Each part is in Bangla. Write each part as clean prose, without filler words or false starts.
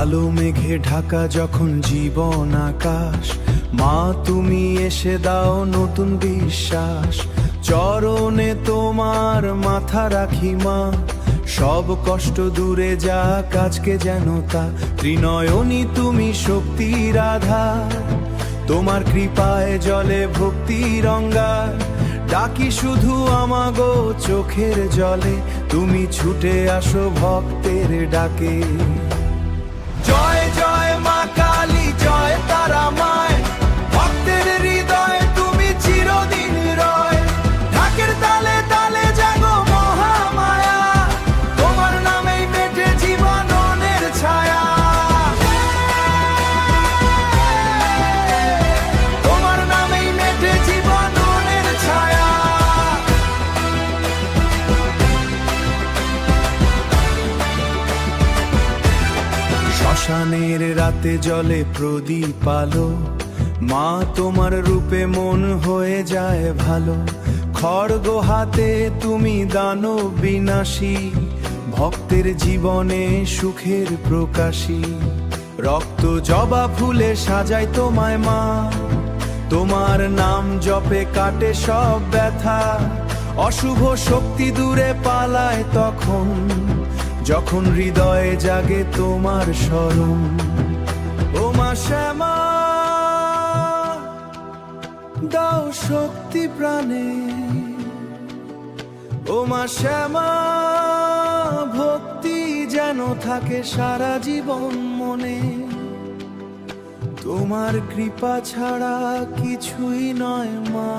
কালো মেঘে ঢাকা যখন জীবন আকাশ, মা তুমি এসে দাও নতুন বিশ্বাস। চরণে তোমার মাথা রাখি মা, সব কষ্ট দূরে যাক আজকে যেন তা। ত্রিনয়নী তুমি শক্তির আধার, তোমার কৃপায় জলে ভক্তির অঙ্গার। ডাকি শুধু আমাগো চোখের জলে, তুমি ছুটে আসো ভক্তের ডাকে। জয় জয় মা কালী, জয় তারা মায়, ভক্তের হৃদয়ে তুমি চিরদিন রয়। ঢাকের তালে তালে জাগো মহামায়া, তোমার নামেই মেটে জীবনের ছায়া। তোমার নামেই মেটে জীবনের ছায়া। শ্মশানের রাতে জলে প্রদীপ আলো, মা তোমার রূপে মন হয়ে যায় ভালো। খড়গ হাতে তুমি দানব বিনাশী, ভক্তের জীবনে সুখের প্রকাশী। রক্ত জবা ফুলে সাজায় তোমায় মা, তোমার নাম জপে কাটে সব ব্যথা। অশুভ শক্তি দূরে পালায় তখন, যখন হৃদয়ে জাগে তোমার স্মরণ। ও মা শ্যামা, দাও শক্তি প্রাণে। ও মা শ্যামা, ভক্তি যেন থাকে সারা জীবন মনে। তোমার কৃপা ছাড়া কিছুই নয় মা,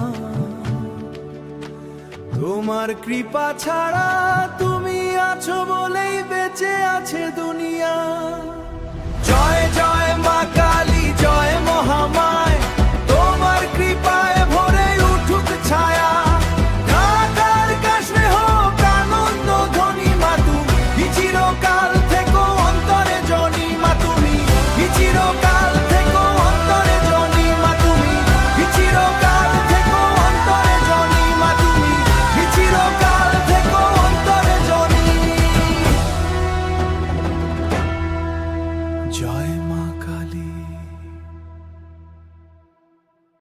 তোমার কৃপা ছাড়া। তুমি আছো বলেই বেঁচে আছে দুনিয়া। জয় জয় মা কালী।